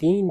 3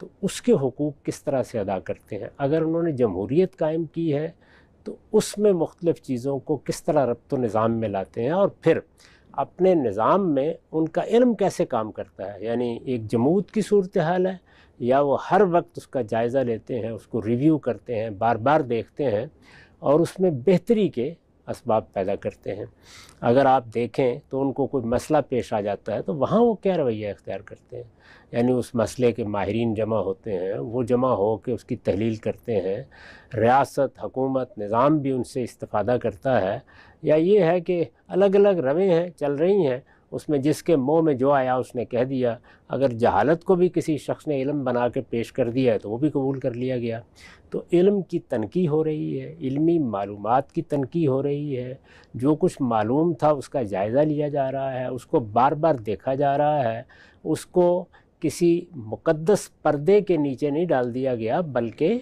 تو اس کے حقوق کس طرح سے ادا کرتے ہیں. اگر انہوں نے جمہوریت قائم کی ہے تو اس میں مختلف چیزوں کو کس طرح ربط و نظام میں لاتے ہیں, اور پھر اپنے نظام میں ان کا علم کیسے کام کرتا ہے. یعنی ایک جمود کی صورتحال ہے یا وہ ہر وقت اس کا جائزہ لیتے ہیں, اس کو ریویو کرتے ہیں, بار بار دیکھتے ہیں اور اس میں بہتری کے اسباب پیدا کرتے ہیں. اگر آپ دیکھیں تو ان کو کوئی مسئلہ پیش آ جاتا ہے تو وہاں وہ کیا رویہ اختیار کرتے ہیں. یعنی اس مسئلے کے ماہرین جمع ہوتے ہیں, وہ جمع ہو کے اس کی تحلیل کرتے ہیں, ریاست, حکومت, نظام بھی ان سے استفادہ کرتا ہے, یا یہ ہے کہ الگ الگ رویں ہیں چل رہی ہیں, اس میں جس کے منہ میں جو آیا اس نے کہہ دیا. اگر جہالت کو بھی کسی شخص نے علم بنا کے پیش کر دیا ہے تو وہ بھی قبول کر لیا گیا. تو علم کی تنقیح ہو رہی ہے, علمی معلومات کی تنقیح ہو رہی ہے, جو کچھ معلوم تھا اس کا جائزہ لیا جا رہا ہے, اس کو بار بار دیکھا جا رہا ہے, اس کو کسی مقدس پردے کے نیچے نہیں ڈال دیا گیا بلکہ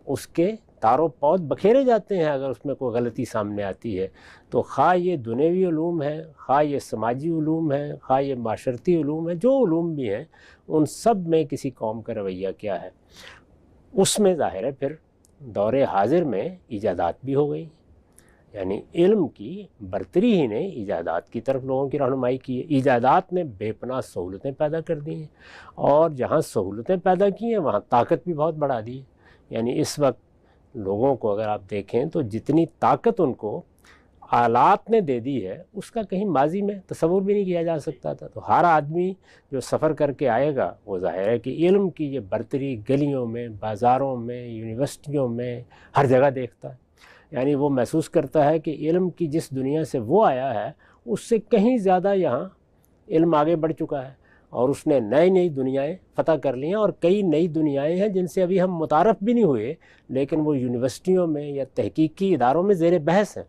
اس کے تار و پود بکھیرے جاتے ہیں اگر اس میں کوئی غلطی سامنے آتی ہے. تو خواہ یہ دنیوی علوم ہے, خواہ یہ سماجی علوم ہے, خواہ یہ معاشرتی علوم ہے, جو علوم بھی ہیں ان سب میں کسی قوم کا رویہ کیا ہے. اس میں ظاہر ہے پھر دور حاضر میں ایجادات بھی ہو گئی. یعنی علم کی برتری ہی نے ایجادات کی طرف لوگوں کی رہنمائی کی ہے. ایجادات نے بے پناہ سہولتیں پیدا کر دی ہیں, اور جہاں سہولتیں پیدا کی ہیں وہاں طاقت بھی بہت بڑھا دی ہے. یعنی اس وقت لوگوں کو اگر آپ دیکھیں تو جتنی طاقت ان کو آلات نے دے دی ہے اس کا کہیں ماضی میں تصور بھی نہیں کیا جا سکتا تھا. تو ہر آدمی جو سفر کر کے آئے گا وہ ظاہر ہے کہ علم کی یہ برتری گلیوں میں, بازاروں میں, یونیورسٹیوں میں, ہر جگہ دیکھتا ہے. یعنی وہ محسوس کرتا ہے کہ علم کی جس دنیا سے وہ آیا ہے اس سے کہیں زیادہ یہاں علم آگے بڑھ چکا ہے, اور اس نے نئی دنیایں فتح کر لی ہیں, اور کئی نئی دنیایں ہیں جن سے ابھی ہم متعارف بھی نہیں ہوئے, لیکن وہ یونیورسٹیوں میں یا تحقیقی اداروں میں زیر بحث ہیں.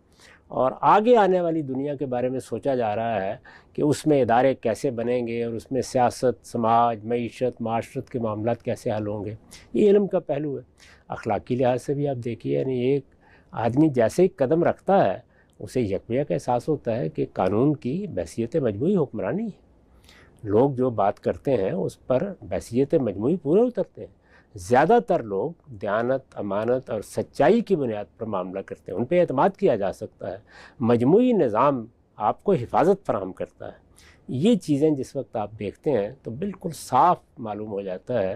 اور آگے آنے والی دنیا کے بارے میں سوچا جا رہا ہے کہ اس میں ادارے کیسے بنیں گے, اور اس میں سیاست, سماج, معیشت, معاشرت کے معاملات کیسے حل ہوں گے. یہ علم کا پہلو ہے. اخلاقی لحاظ سے بھی آپ دیکھیے, یعنی ایک آدمی جیسے ہی قدم رکھتا ہے اسے یکویا کا احساس ہوتا ہے کہ قانون کی بحیثیت مجموعی حکمرانی ہے. لوگ جو بات کرتے ہیں اس پر بحیثیت مجموعی پورے اترتے ہیں. زیادہ تر لوگ دیانت, امانت اور سچائی کی بنیاد پر معاملہ کرتے ہیں, ان پہ اعتماد کیا جا سکتا ہے. مجموعی نظام آپ کو حفاظت فراہم کرتا ہے. یہ چیزیں جس وقت آپ دیکھتے ہیں تو بالکل صاف معلوم ہو جاتا ہے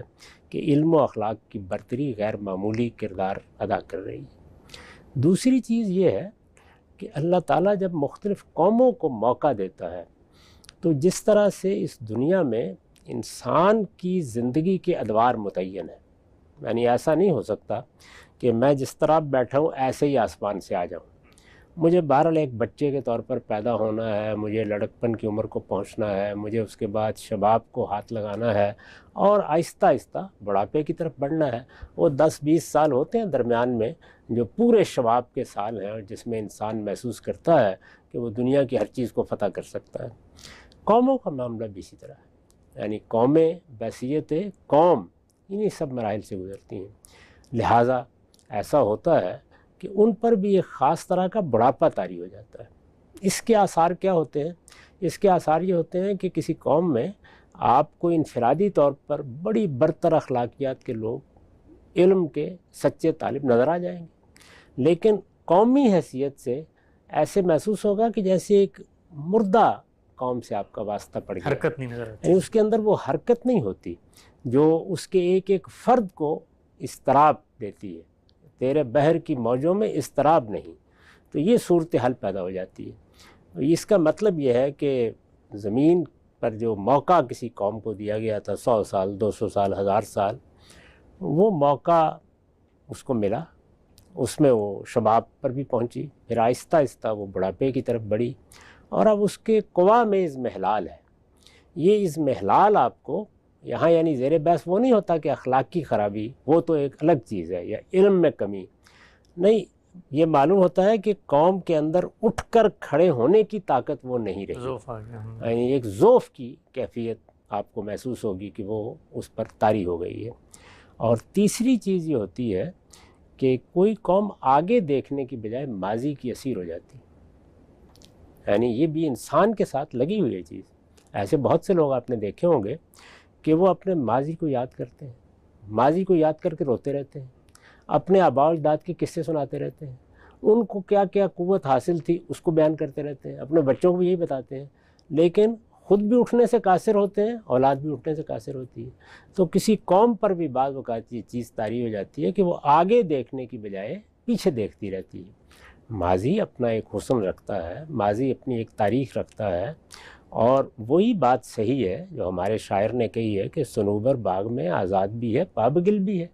کہ علم و اخلاق کی برتری غیر معمولی کردار ادا کر رہی ہے. دوسری چیز یہ ہے کہ اللہ تعالیٰ جب مختلف قوموں کو موقع دیتا ہے تو جس طرح سے اس دنیا میں انسان کی زندگی کے ادوار متعین ہیں. یعنی ایسا نہیں ہو سکتا کہ میں جس طرح بیٹھا ہوں ایسے ہی آسمان سے آ جاؤں. مجھے بہرحال ایک بچے کے طور پر پیدا ہونا ہے, مجھے لڑکپن کی عمر کو پہنچنا ہے, مجھے اس کے بعد شباب کو ہاتھ لگانا ہے, اور آہستہ آہستہ بڑھاپے کی طرف بڑھنا ہے. وہ 10-20 سال ہوتے ہیں درمیان میں جو پورے شباب کے سال ہیں, اور جس میں انسان محسوس کرتا ہے کہ وہ دنیا کی ہر چیز کو فتح کر سکتا ہے. قوموں کا معاملہ بھی اسی طرح ہے. یعنی قومیں, بحیثیت قوم, انہی سب مراحل سے گزرتی ہیں. لہٰذا ایسا ہوتا ہے کہ ان پر بھی ایک خاص طرح کا بڑھاپا طاری ہو جاتا ہے. اس کے آثار کیا ہوتے ہیں؟ اس کے آثار یہ ہوتے ہیں کہ کسی قوم میں آپ کو انفرادی طور پر بڑی برتر اخلاقیات کے لوگ, علم کے سچے طالب نظر آ جائیں گے, لیکن قومی حیثیت سے ایسے محسوس ہوگا کہ جیسے ایک مردہ قوم سے آپ کا واسطہ پڑ گیا. حرکت نہیں نظر آتی. یعنی اس کے اندر وہ حرکت نہیں ہوتی جو اس کے ایک ایک فرد کو اضطراب دیتی ہے. تیرے بحر کی موجوں میں اضطراب نہیں. تو یہ صورتحال پیدا ہو جاتی ہے. اس کا مطلب یہ ہے کہ زمین پر جو موقع کسی قوم کو دیا گیا تھا 100 سال, 200 سال, 1000 سال, وہ موقع اس کو ملا, اس میں وہ شباب پر بھی پہنچی, پھر آہستہ آہستہ وہ بڑھاپے کی طرف بڑھی, اور اب اس کے قوا میں اضمحلال ہے. یہ اضمحلال آپ کو یہاں یعنی زیر بحث وہ نہیں ہوتا کہ اخلاق کی خرابی, وہ تو ایک الگ چیز ہے, یا علم میں کمی نہیں. یہ معلوم ہوتا ہے کہ قوم کے اندر اٹھ کر کھڑے ہونے کی طاقت وہ نہیں رہی. ذوف آ گیا. یعنی ایک ذوف کی کیفیت آپ کو محسوس ہوگی کہ وہ اس پر طاری ہو گئی ہے. اور تیسری چیز یہ ہوتی ہے کہ کوئی قوم آگے دیکھنے کی بجائے ماضی کی اسیر ہو جاتی. یعنی یہ بھی انسان کے ساتھ لگی ہوئی ہے چیز. ایسے بہت سے لوگ آپ نے دیکھے ہوں گے کہ وہ اپنے ماضی کو یاد کرتے ہیں, ماضی کو یاد کر کے روتے رہتے ہیں، اپنے آباء و اجداد کے قصے سناتے رہتے ہیں، ان کو کیا کیا قوت حاصل تھی اس کو بیان کرتے رہتے ہیں، اپنے بچوں کو بھی یہی بتاتے ہیں، لیکن خود بھی اٹھنے سے قاصر ہوتے ہیں، اولاد بھی اٹھنے سے قاصر ہوتی ہے۔ تو کسی قوم پر بھی بعض اوقات یہ چیز طاری ہو جاتی ہے کہ وہ آگے دیکھنے کی بجائے پیچھے دیکھتی رہتی ہے۔ ماضی اپنا ایک حسن رکھتا ہے، ماضی اپنی ایک تاریخ رکھتا ہے، اور وہی بات صحیح ہے جو ہمارے شاعر نے کہی ہے کہ صنوبر باغ میں آزاد بھی ہے، پابگل بھی ہے۔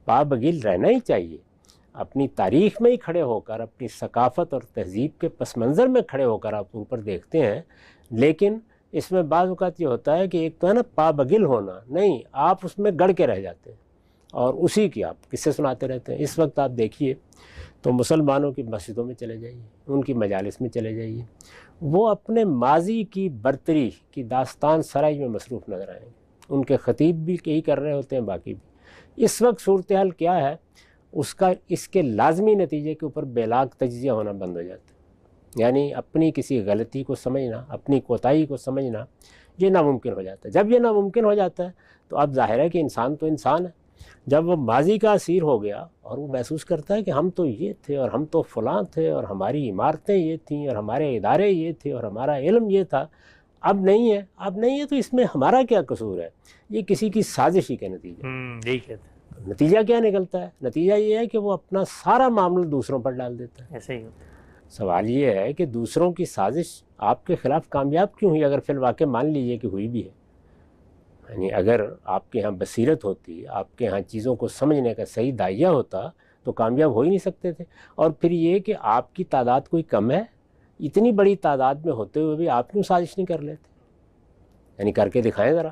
پابگل رہنا ہی چاہیے، اپنی تاریخ میں ہی کھڑے ہو کر، اپنی ثقافت اور تہذیب کے پس منظر میں کھڑے ہو کر آپ اوپر دیکھتے ہیں، لیکن اس میں بعض اوقات یہ ہوتا ہے کہ ایک تو ہے نا پابگل ہونا، نہیں آپ اس میں گڑ کے رہ جاتے ہیں اور اسی کی آپ قصے سناتے رہتے ہیں۔ اس وقت آپ دیکھیے تو مسلمانوں کی مسجدوں میں چلے جائیے، ان کی مجالس میں چلے جائیے، وہ اپنے ماضی کی برتری کی داستان سرائی میں مصروف نظر آئیں گے۔ ان کے خطیب بھی یہی کر رہے ہوتے ہیں، باقی بھی۔ اس وقت صورتحال کیا ہے، اس کے لازمی نتیجے کے اوپر بے لاگ تجزیہ ہونا بند ہو جاتا ہے، یعنی اپنی کسی غلطی کو سمجھنا، اپنی کوتاہی کو سمجھنا یہ ناممکن ہو جاتا ہے۔ جب یہ ناممکن ہو جاتا ہے تو اب ظاہر ہے کہ انسان تو انسان ہے۔ جب وہ ماضی کا اسیر ہو گیا اور وہ محسوس کرتا ہے کہ ہم تو یہ تھے اور ہم تو فلاں تھے اور ہماری عمارتیں یہ تھیں اور ہمارے ادارے یہ تھے اور ہمارا علم یہ تھا، اب نہیں ہے، اب نہیں ہے، تو اس میں ہمارا کیا قصور ہے؟ یہ کسی کی سازش ہی کا نتیجہ ہے۔ یہی کہتے ہیں۔ نتیجہ کیا نکلتا ہے؟ نتیجہ یہ ہے کہ وہ اپنا سارا معاملہ دوسروں پر ڈال دیتا ہے۔ ایسے ہی ہوتا ہے۔ سوال یہ ہے کہ دوسروں کی سازش آپ کے خلاف کامیاب کیوں ہوئی، اگر فی الواقع مان لیجئے کہ ہوئی بھی ہے؟ یعنی اگر آپ کے ہاں بصیرت ہوتی، آپ کے ہاں چیزوں کو سمجھنے کا صحیح داعیہ ہوتا تو کامیاب ہو ہی نہیں سکتے تھے۔ اور پھر یہ کہ آپ کی تعداد کوئی کم ہے، اتنی بڑی تعداد میں ہوتے ہوئے بھی آپ کیوں سازش نہیں کر لیتے؟ یعنی کر کے دکھائیں ذرا،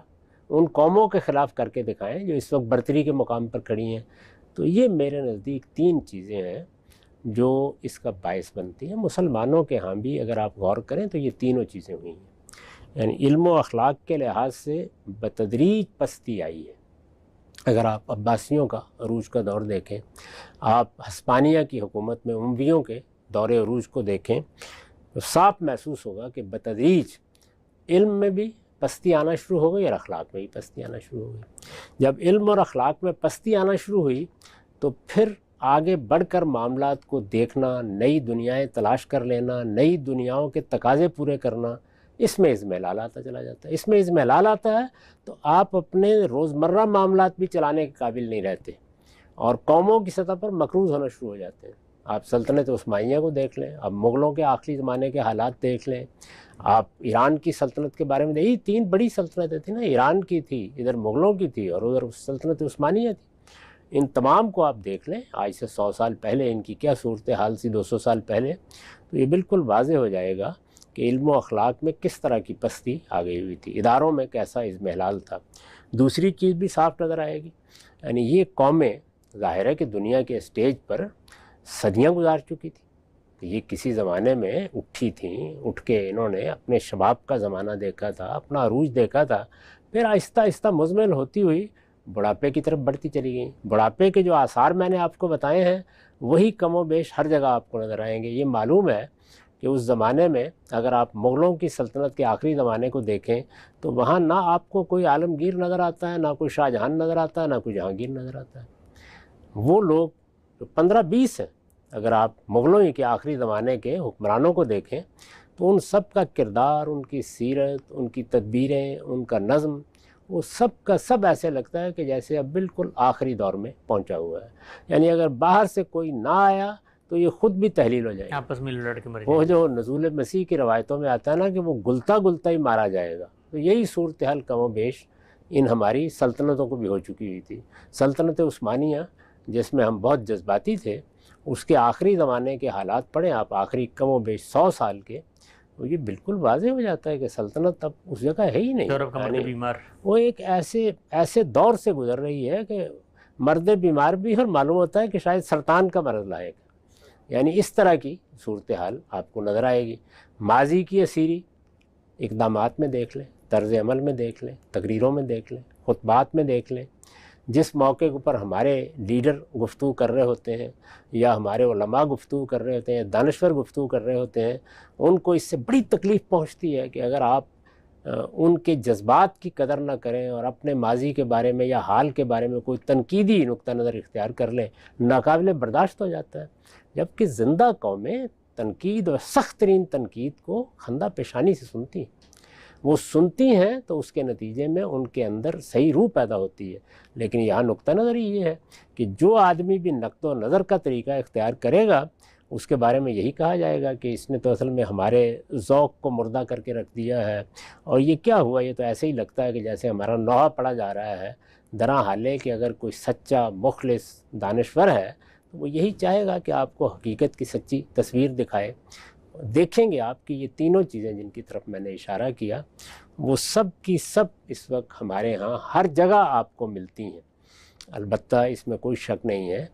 ان قوموں کے خلاف کر کے دکھائیں جو اس وقت برتری کے مقام پر کھڑی ہیں۔ تو یہ میرے نزدیک 3 چیزیں ہیں جو اس کا باعث بنتی ہیں۔ مسلمانوں کے ہاں بھی اگر آپ غور کریں تو یہ تینوں چیزیں ہوئی ہیں، یعنی علم و اخلاق کے لحاظ سے بتدریج پستی آئی ہے۔ اگر آپ عباسیوں کا عروج کا دور دیکھیں، آپ ہسپانیہ کی حکومت میں امویوں کے دور عروج کو دیکھیں، تو صاف محسوس ہوگا کہ بتدریج علم میں بھی پستی آنا شروع ہو گئی اور اخلاق میں بھی پستی آنا شروع ہو گئی۔ جب علم اور اخلاق میں پستی آنا شروع ہوئی تو پھر آگے بڑھ کر معاملات کو دیکھنا، نئی دنیایں تلاش کر لینا، نئی دنیاؤں کے تقاضے پورے کرنا، اس میں اضمحلال آتا چلا جاتا ہے۔ اس میں اضمحلال آتا ہے تو آپ اپنے روزمرہ معاملات بھی چلانے کے قابل نہیں رہتے اور قوموں کی سطح پر مقروض ہونا شروع ہو جاتے ہیں۔ آپ سلطنت عثمانیہ کو دیکھ لیں، اب مغلوں کے آخری زمانے کے حالات دیکھ لیں، آپ ایران کی سلطنت کے بارے میں دیکھیں، 3 بڑی سلطنتیں تھیں نا، ایران کی تھی، ادھر مغلوں کی تھی اور ادھر سلطنت عثمانیہ تھی۔ ان تمام کو آپ دیکھ لیں، آج سے 100 سال پہلے ان کی کیا صورتحال تھی، 200 سال پہلے، تو یہ بالکل واضح ہو جائے گا کہ علم و اخلاق میں کس طرح کی پستی آ گئی ہوئی تھی، اداروں میں کیسا اضمحلال تھا۔ دوسری چیز بھی صاف نظر آئے گی، یعنی یہ قومیں ظاہر ہے کہ دنیا کے اسٹیج پر صدیاں گزار چکی تھی، یہ کسی زمانے میں اٹھی تھیں، اٹھ کے انہوں نے اپنے شباب کا زمانہ دیکھا تھا، اپنا عروج دیکھا تھا، پھر آہستہ آہستہ مزمل ہوتی ہوئی بڑھاپے کی طرف بڑھتی چلی گئیں۔ بڑھاپے کے جو آثار میں نے آپ کو بتائے ہیں وہی کم و بیش ہر جگہ آپ کو نظر آئیں گے۔ یہ معلوم ہے کہ اس زمانے میں اگر آپ مغلوں کی سلطنت کے آخری زمانے کو دیکھیں تو وہاں نہ آپ کو کوئی عالمگیر نظر آتا ہے، نہ کوئی شاہ جہاں نظر آتا ہے، نہ کوئی جہانگیر نظر آتا ہے۔ وہ لوگ جو 15-20 ہیں، اگر آپ مغلوں ہی کے آخری زمانے کے حکمرانوں کو دیکھیں تو ان سب کا کردار، ان کی سیرت، ان کی تدبیریں، ان کا نظم، وہ سب کا سب ایسے لگتا ہے کہ جیسے اب بالکل آخری دور میں پہنچا ہوا ہے۔ یعنی اگر باہر سے کوئی نہ آیا تو یہ خود بھی تحلیل ہو جائے گا، آپس میں لڑ کے مر وہ جائیں۔ جو نزول مسیح کی روایتوں میں آتا ہے نا کہ وہ گلتا گلتا ہی مارا جائے گا، تو یہی صورتحال کم و بیش ان ہماری سلطنتوں کو بھی ہو چکی ہوئی تھی۔ سلطنت عثمانیہ جس میں ہم بہت جذباتی تھے، اس کے آخری زمانے کے حالات پڑھیں آپ، آخری کم و بیش 100 سال کے، تو یہ بالکل واضح ہو جاتا ہے کہ سلطنت اب اس جگہ ہے ہی نہیں۔ یورپ کا مرد یعنی بیمار، وہ ایک ایسے دور سے گزر رہی ہے کہ مرد بیمار بھی، اور معلوم ہوتا ہے کہ شاید سرطان کا مرض لائق ہے۔ یعنی اس طرح کی صورتحال آپ کو نظر آئے گی۔ ماضی کی اسیری اقدامات میں دیکھ لیں، طرز عمل میں دیکھ لیں، تقریروں میں دیکھ لیں، خطبات میں دیکھ لیں، جس موقع کے اوپر ہمارے لیڈر گفتگو کر رہے ہوتے ہیں یا ہمارے علماء گفتگو کر رہے ہوتے ہیں، دانشور گفتگو کر رہے ہوتے ہیں، ان کو اس سے بڑی تکلیف پہنچتی ہے کہ اگر آپ ان کے جذبات کی قدر نہ کریں اور اپنے ماضی کے بارے میں یا حال کے بارے میں کوئی تنقیدی نقطہ نظر اختیار کر لیں، ناقابل برداشت ہو جاتا ہے. جبکہ زندہ قومیں تنقید اور سخت ترین تنقید کو خندہ پیشانی سے سنتی ہیں. وہ سنتی ہیں تو اس کے نتیجے میں ان کے اندر صحیح روح پیدا ہوتی ہے. لیکن یہاں نقطہ نظر یہ ہے کہ جو آدمی بھی نقد و نظر کا طریقہ اختیار کرے گا اس کے بارے میں یہی کہا جائے گا کہ اس نے تو اصل میں ہمارے ذوق کو مردہ کر کے رکھ دیا ہے، اور یہ کیا ہوا، یہ تو ایسے ہی لگتا ہے کہ جیسے ہمارا نوحہ پڑا جا رہا ہے. درا حالے کہ اگر کوئی سچا مخلص دانشور ہے تو وہ یہی چاہے گا کہ آپ کو حقیقت کی سچی تصویر دکھائے. دیکھیں گے آپ کی یہ تینوں چیزیں جن کی طرف میں نے اشارہ کیا، وہ سب کی سب اس وقت ہمارے ہاں ہر جگہ آپ کو ملتی ہیں. البتہ اس میں کوئی شک نہیں ہے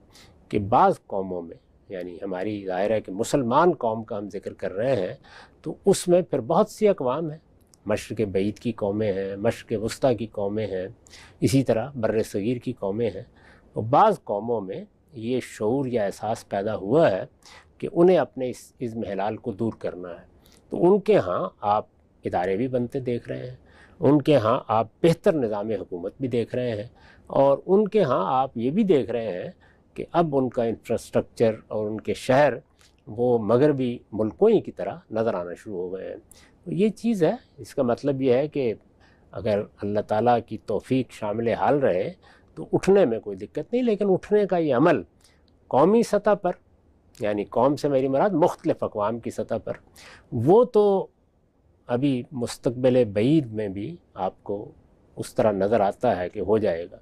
کہ بعض قوموں میں، یعنی ہماری ظاہر ہے کہ مسلمان قوم کا ہم ذکر کر رہے ہیں، تو اس میں پھر بہت سی اقوام ہیں. مشرق بعید کی قومیں ہیں، مشرق وسطیٰ کی قومیں ہیں، اسی طرح بر صغیر کی قومیں ہیں. تو بعض قوموں میں یہ شعور یا احساس پیدا ہوا ہے کہ انہیں اپنے اس اضمحلال کو دور کرنا ہے. تو ان کے ہاں آپ ادارے بھی بنتے دیکھ رہے ہیں، ان کے ہاں آپ بہتر نظام حکومت بھی دیکھ رہے ہیں، اور ان کے ہاں آپ یہ بھی دیکھ رہے ہیں کہ اب ان کا انفراسٹرکچر اور ان کے شہر وہ مغربی ملکوں ہی کی طرح نظر آنا شروع ہو گئے ہیں. تو یہ چیز ہے. اس کا مطلب یہ ہے کہ اگر اللہ تعالیٰ کی توفیق شامل حال رہے تو اٹھنے میں کوئی دقت نہیں، لیکن اٹھنے کا یہ عمل قومی سطح پر، یعنی قوم سے میری مراد مختلف اقوام کی سطح پر، وہ تو ابھی مستقبل بعید میں بھی آپ کو اس طرح نظر آتا ہے کہ ہو جائے گا.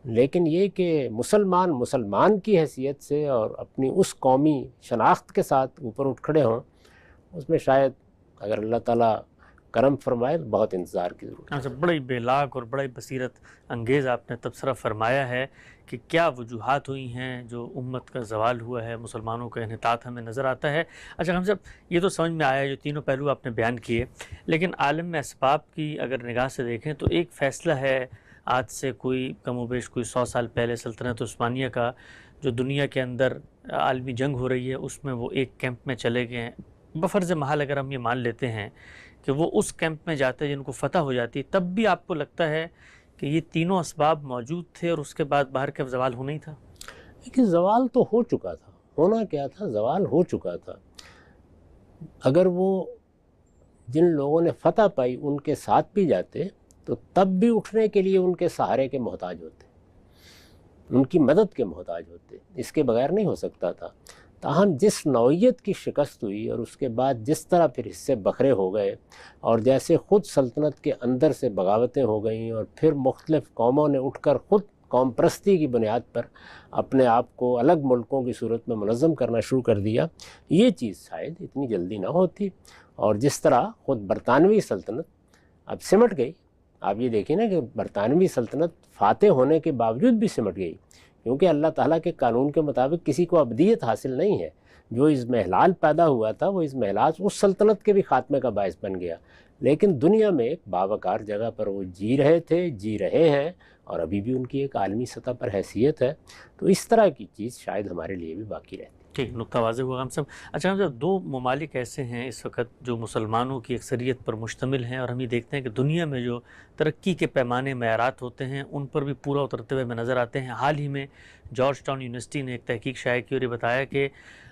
لیکن یہ کہ مسلمان کی حیثیت سے اور اپنی اس قومی شناخت کے ساتھ اوپر اٹھ کھڑے ہوں، اس میں شاید اگر اللہ تعالیٰ کرم فرمائے تو بہت انتظار کی ضرورت ہے. اچھا، بڑی بے لاگ اور بڑی بصیرت انگیز آپ نے تبصرہ فرمایا ہے کہ کیا وجوہات ہوئی ہیں جو امت کا زوال ہوا ہے، مسلمانوں کا انحطاط ہمیں نظر آتا ہے. اچھا، ہم سب یہ تو سمجھ میں آیا جو تینوں پہلو آپ نے بیان کیے، لیکن عالم میں اسباب کی اگر نگاہ سے دیکھیں تو ایک فیصلہ ہے آج سے کوئی کم و بیش کوئی 100 سال پہلے سلطنت عثمانیہ کا، جو دنیا کے اندر عالمی جنگ ہو رہی ہے اس میں وہ ایک کیمپ میں چلے گئے ہیں. بفرض محال اگر ہم یہ مان لیتے ہیں کہ وہ اس کیمپ میں جاتے جن کو فتح ہو جاتی، تب بھی آپ کو لگتا ہے کہ یہ تینوں اسباب موجود تھے اور اس کے بعد باہر کا زوال ہونا ہی تھا؟ لیکن زوال تو ہو چکا تھا. ہونا کیا تھا؟ زوال ہو چکا تھا. اگر وہ جن لوگوں نے فتح پائی ان کے ساتھ بھی جاتے تو تب بھی اٹھنے کے لیے ان کے سہارے کے محتاج ہوتے، ان کی مدد کے محتاج ہوتے. اس کے بغیر نہیں ہو سکتا تھا. تاہم جس نوعیت کی شکست ہوئی اور اس کے بعد جس طرح پھر حصے بکھرے ہو گئے، اور جیسے خود سلطنت کے اندر سے بغاوتیں ہو گئیں، اور پھر مختلف قوموں نے اٹھ کر خود قوم پرستی کی بنیاد پر اپنے آپ کو الگ ملکوں کی صورت میں منظم کرنا شروع کر دیا، یہ چیز شاید اتنی جلدی نہ ہوتی. اور جس طرح خود برطانوی سلطنت اب سمٹ گئی، آپ یہ دیکھیں نا کہ برطانوی سلطنت فاتح ہونے کے باوجود بھی سمٹ گئی، کیونکہ اللہ تعالیٰ کے قانون کے مطابق کسی کو ابدیت حاصل نہیں ہے. جو اضمحلال پیدا ہوا تھا وہ اضمحلال اس سلطنت کے بھی خاتمے کا باعث بن گیا. لیکن دنیا میں ایک باوقار جگہ پر وہ جی رہے تھے، جی رہے ہیں، اور ابھی بھی ان کی ایک عالمی سطح پر حیثیت ہے. تو اس طرح کی چیز شاید ہمارے لیے بھی باقی رہتی. ٹھیک، نقطہ واضح ہوا ہم سب. اچھا، ہم سب دو ممالک ایسے ہیں اس وقت جو مسلمانوں کی اکثریت پر مشتمل ہیں، اور ہم یہ دیکھتے ہیں کہ دنیا میں جو ترقی کے پیمانے معیارات ہوتے ہیں ان پر بھی پورا اترتے ہوئے ہمیں نظر آتے ہیں. حال ہی میں جارج ٹاؤن یونیورسٹی نے ایک تحقیق شائع کی اور یہ بتایا کہ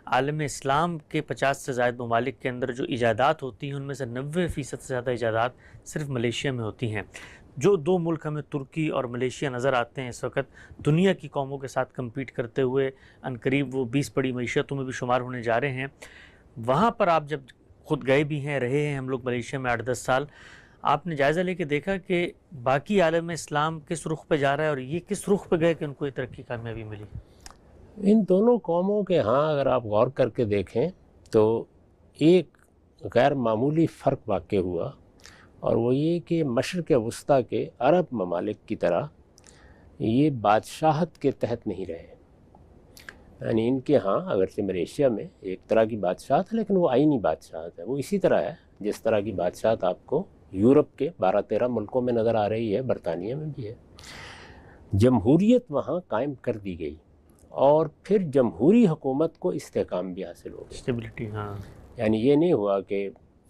عالم اسلام کے 50 سے زائد ممالک کے اندر جو ایجادات ہوتی ہیں ان میں سے 90% سے زیادہ ایجادات صرف ملیشیا میں ہوتی ہیں. جو دو ملک ہمیں ترکی اور ملیشیا نظر آتے ہیں اس وقت دنیا کی قوموں کے ساتھ کمپیٹ کرتے ہوئے، عنقریب وہ 20 بڑی معیشتوں میں بھی شمار ہونے جا رہے ہیں. وہاں پر آپ جب خود گئے بھی ہیں، رہے ہیں ہم لوگ ملیشیا میں 8-10 سال، آپ نے جائزہ لے کے دیکھا کہ باقی عالم اسلام کس رخ پہ جا رہا ہے اور یہ کس رخ پہ گئے کہ ان کو یہ ترقی کامیابی ملی؟ ان دونوں قوموں کے ہاں اگر آپ غور کر کے دیکھیں تو ایک غیر معمولی فرق واقع ہوا، اور وہ یہ کہ مشرق وسطیٰ کے عرب ممالک کی طرح یہ بادشاہت کے تحت نہیں رہے. یعنی ان کے ہاں اگرچہ ملیشیا میں ایک طرح کی بادشاہت ہے، لیکن وہ آئینی بادشاہت ہے. وہ اسی طرح ہے جس طرح کی بادشاہت آپ کو یورپ کے 12-13 ملکوں میں نظر آ رہی ہے، برطانیہ میں بھی ہے. جمہوریت وہاں قائم کر دی گئی، اور پھر جمہوری حکومت کو استحکام بھی حاصل ہو گیا. اسٹیبلٹی، ہاں. یعنی یہ نہیں ہوا کہ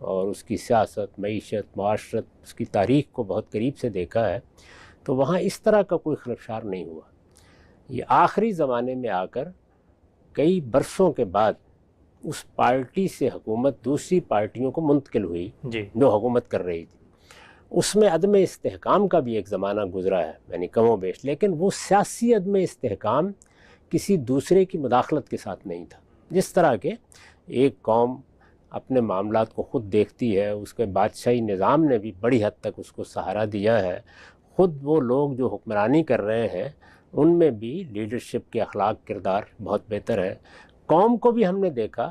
اور اس کی سیاست، معیشت، معاشرت، اس کی تاریخ کو بہت قریب سے دیکھا ہے، تو وہاں اس طرح کا کوئی خلفشار نہیں ہوا. یہ آخری زمانے میں آ کر کئی برسوں کے بعد اس پارٹی سے حکومت دوسری پارٹیوں کو منتقل ہوئی جو حکومت کر رہی تھی. اس میں عدم استحکام کا بھی ایک زمانہ گزرا ہے، یعنی کم و بیش، لیکن وہ سیاسی عدم استحکام کسی دوسرے کی مداخلت کے ساتھ نہیں تھا. جس طرح کہ ایک قوم اپنے معاملات کو خود دیکھتی ہے، اس کے بادشاہی نظام نے بھی بڑی حد تک اس کو سہارا دیا ہے. خود وہ لوگ جو حکمرانی کر رہے ہیں ان میں بھی لیڈرشپ کے اخلاق کردار بہت بہتر ہے. قوم کو بھی ہم نے دیکھا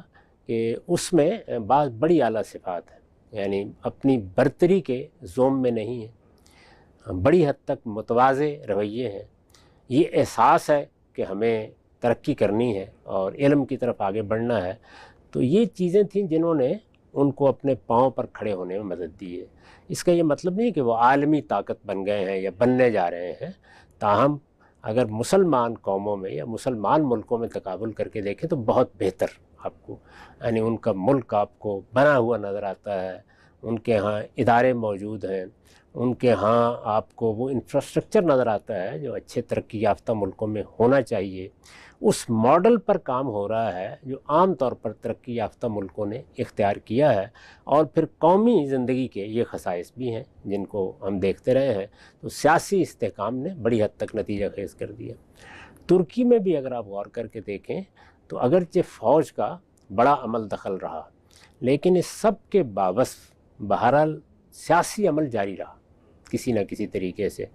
کہ اس میں بعض بڑی اعلیٰ صفات ہیں، یعنی اپنی برتری کے زوم میں نہیں ہے، بڑی حد تک متواضع رویے ہیں. یہ احساس ہے کہ ہمیں ترقی کرنی ہے اور علم کی طرف آگے بڑھنا ہے. تو یہ چیزیں تھیں جنہوں نے ان کو اپنے پاؤں پر کھڑے ہونے میں مدد دی ہے. اس کا یہ مطلب نہیں کہ وہ عالمی طاقت بن گئے ہیں یا بننے جا رہے ہیں. تاہم اگر مسلمان قوموں میں یا مسلمان ملکوں میں تقابل کر کے دیکھیں تو بہت بہتر آپ کو، یعنی ان کا ملک آپ کو بنا ہوا نظر آتا ہے. ان کے ہاں ادارے موجود ہیں، ان کے ہاں آپ کو وہ انفراسٹرکچر نظر آتا ہے جو اچھے ترقی یافتہ ملکوں میں ہونا چاہیے. اس ماڈل پر کام ہو رہا ہے جو عام طور پر ترقی یافتہ ملکوں نے اختیار کیا ہے. اور پھر قومی زندگی کے یہ خصائص بھی ہیں جن کو ہم دیکھتے رہے ہیں. تو سیاسی استحکام نے بڑی حد تک نتیجہ خیز کر دیا. ترکی میں بھی اگر آپ غور کر کے دیکھیں تو اگرچہ فوج کا بڑا عمل دخل رہا، لیکن اس سب کے باوجود بہرحال سیاسی عمل جاری رہا کسی نہ کسی طریقے سے.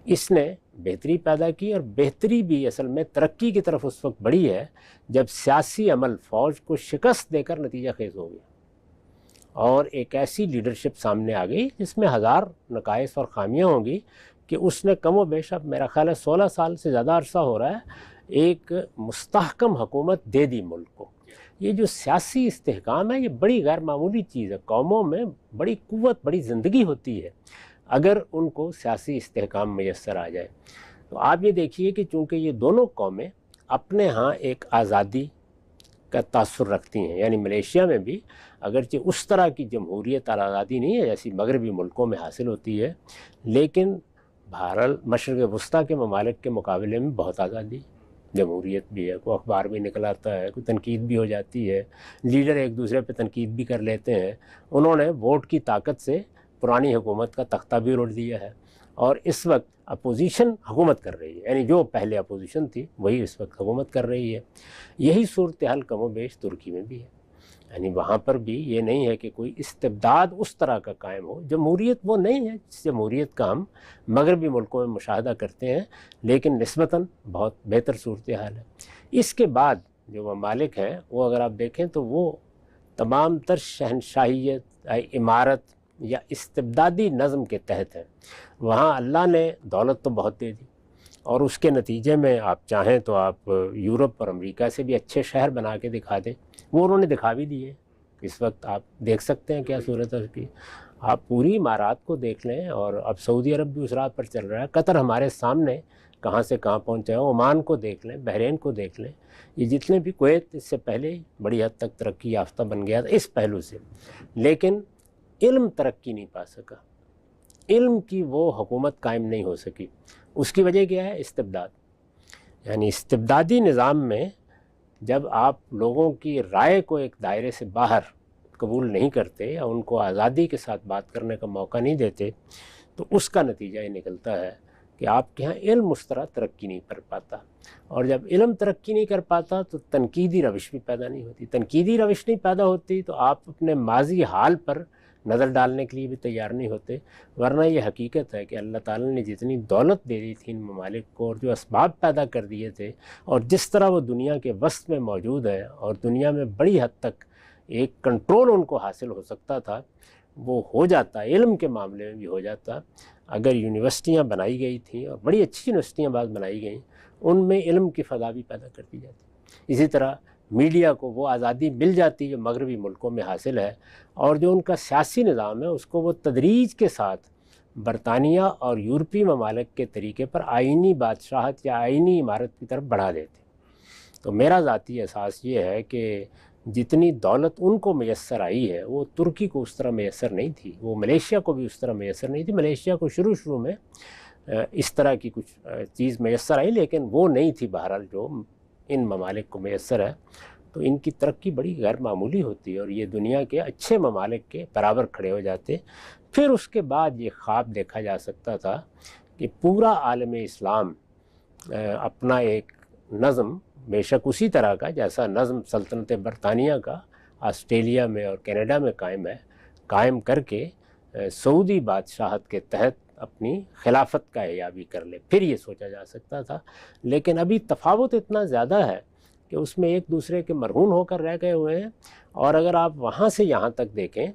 اس نے بہتری پیدا کی، اور بہتری بھی اصل میں ترقی کی طرف اس وقت بڑھی ہے جب سیاسی عمل فوج کو شکست دے کر نتیجہ خیز ہو گیا اور ایک ایسی لیڈرشپ سامنے آ گئی جس میں ہزار نقائص اور خامیاں ہوں گی کہ اس نے کم و بیش، اب میرا خیال ہے 16 سال سے زیادہ عرصہ ہو رہا ہے، ایک مستحکم حکومت دے دی ملک کو. یہ جو سیاسی استحکام ہے یہ بڑی غیر معمولی چیز ہے. قوموں میں بڑی قوت، بڑی زندگی ہوتی ہے اگر ان کو سیاسی استحکام میسر آ جائے. تو آپ یہ دیکھیے کہ چونکہ یہ دونوں قومیں اپنے ہاں ایک آزادی کا تاثر رکھتی ہیں، یعنی ملیشیا میں بھی اگرچہ اس طرح کی جمہوریت اور آزادی نہیں ہے جیسی مغربی ملکوں میں حاصل ہوتی ہے، لیکن بہرحال مشرق وسطیٰ کے ممالک کے مقابلے میں بہت آزادی، جمہوریت بھی ہے، کوئی اخبار بھی نکل آتا ہے، کوئی تنقید بھی ہو جاتی ہے، لیڈر ایک دوسرے پہ تنقید بھی کر لیتے ہیں. انہوں نے ووٹ کی طاقت سے پرانی حکومت کا تختہ بھی الٹ دیا ہے اور اس وقت اپوزیشن حکومت کر رہی ہے، یعنی جو پہلے اپوزیشن تھی وہی اس وقت حکومت کر رہی ہے. یہی صورتحال کم و بیش ترکی میں بھی ہے، یعنی وہاں پر بھی یہ نہیں ہے کہ کوئی استبداد اس طرح کا قائم ہو. جمہوریت وہ نہیں ہے جس جمہوریت کا ہم مغربی ملکوں میں مشاہدہ کرتے ہیں، لیکن نسبتاً بہت بہتر صورتحال ہے. اس کے بعد جو ممالک ہیں وہ اگر آپ دیکھیں تو وہ تمام تر شہنشاہیت، عمارت یا استبدادی نظم کے تحت ہیں. وہاں اللہ نے دولت تو بہت دے دی اور اس کے نتیجے میں آپ چاہیں تو آپ یورپ اور امریکہ سے بھی اچھے شہر بنا کے دکھا دیں، وہ انہوں نے دکھا بھی دیے. اس وقت آپ دیکھ سکتے ہیں کیا صورت ہے اس کی. آپ پوری امارات کو دیکھ لیں، اور اب سعودی عرب بھی اس راہ پر چل رہا ہے، قطر ہمارے سامنے کہاں سے کہاں پہنچا ہے، عمان کو دیکھ لیں، بحرین کو دیکھ لیں. یہ جتنے بھی، کویت اس سے پہلے ہی بڑی حد تک ترقی یافتہ بن گیا تھا اس پہلو سے، لیکن علم ترقی نہیں پا سکا، علم کی وہ حکومت قائم نہیں ہو سکی. اس کی وجہ کیا ہے؟ استبداد. یعنی استبدادی نظام میں جب آپ لوگوں کی رائے کو ایک دائرے سے باہر قبول نہیں کرتے یا ان کو آزادی کے ساتھ بات کرنے کا موقع نہیں دیتے تو اس کا نتیجہ یہ نکلتا ہے کہ آپ کے ہاں علم اس طرح ترقی نہیں کر پاتا. اور جب علم ترقی نہیں کر پاتا تو تنقیدی روش بھی پیدا نہیں ہوتی. تنقیدی روش نہیں پیدا ہوتی تو آپ اپنے ماضی حال پر نظر ڈالنے کے لیے بھی تیار نہیں ہوتے. ورنہ یہ حقیقت ہے کہ اللہ تعالیٰ نے جتنی دولت دے دی تھی ان ممالک کو اور جو اسباب پیدا کر دیے تھے اور جس طرح وہ دنیا کے وسط میں موجود ہے اور دنیا میں بڑی حد تک ایک کنٹرول ان کو حاصل ہو سکتا تھا، وہ ہو جاتا. علم کے معاملے میں بھی ہو جاتا اگر یونیورسٹیاں بنائی گئی تھیں، اور بڑی اچھی یونیورسٹیاں بعد بنائی گئیں، ان میں علم کی فضا بھی پیدا کر دی جاتی. اسی طرح میڈیا کو وہ آزادی مل جاتی جو مغربی ملکوں میں حاصل ہے، اور جو ان کا سیاسی نظام ہے اس کو وہ تدریج کے ساتھ برطانیہ اور یورپی ممالک کے طریقے پر آئینی بادشاہت یا آئینی عمارت کی طرف بڑھا دیتے. تو میرا ذاتی احساس یہ ہے کہ جتنی دولت ان کو میسر آئی ہے وہ ترکی کو اس طرح میسر نہیں تھی، وہ ملیشیا کو بھی اس طرح میسر نہیں تھی۔ ملیشیا کو شروع میں اس طرح کی کچھ چیز میسر آئی، لیکن وہ نہیں تھی بہرحال جو ان ممالک کو میسر ہے۔ تو ان کی ترقی بڑی غیر معمولی ہوتی ہے اور یہ دنیا کے اچھے ممالک کے برابر کھڑے ہو جاتے۔ پھر اس کے بعد یہ خواب دیکھا جا سکتا تھا کہ پورا عالم اسلام اپنا ایک نظم، بے شک اسی طرح کا جیسا نظم سلطنت برطانیہ کا آسٹریلیا میں اور کینیڈا میں قائم ہے، قائم کر کے سعودی بادشاہت کے تحت اپنی خلافت کا احیا بھی کر لے، پھر یہ سوچا جا سکتا تھا۔ لیکن ابھی تفاوت اتنا زیادہ ہے کہ اس میں ایک دوسرے کے مرہون ہو کر رہ گئے ہوئے ہیں، اور اگر آپ وہاں سے یہاں تک دیکھیں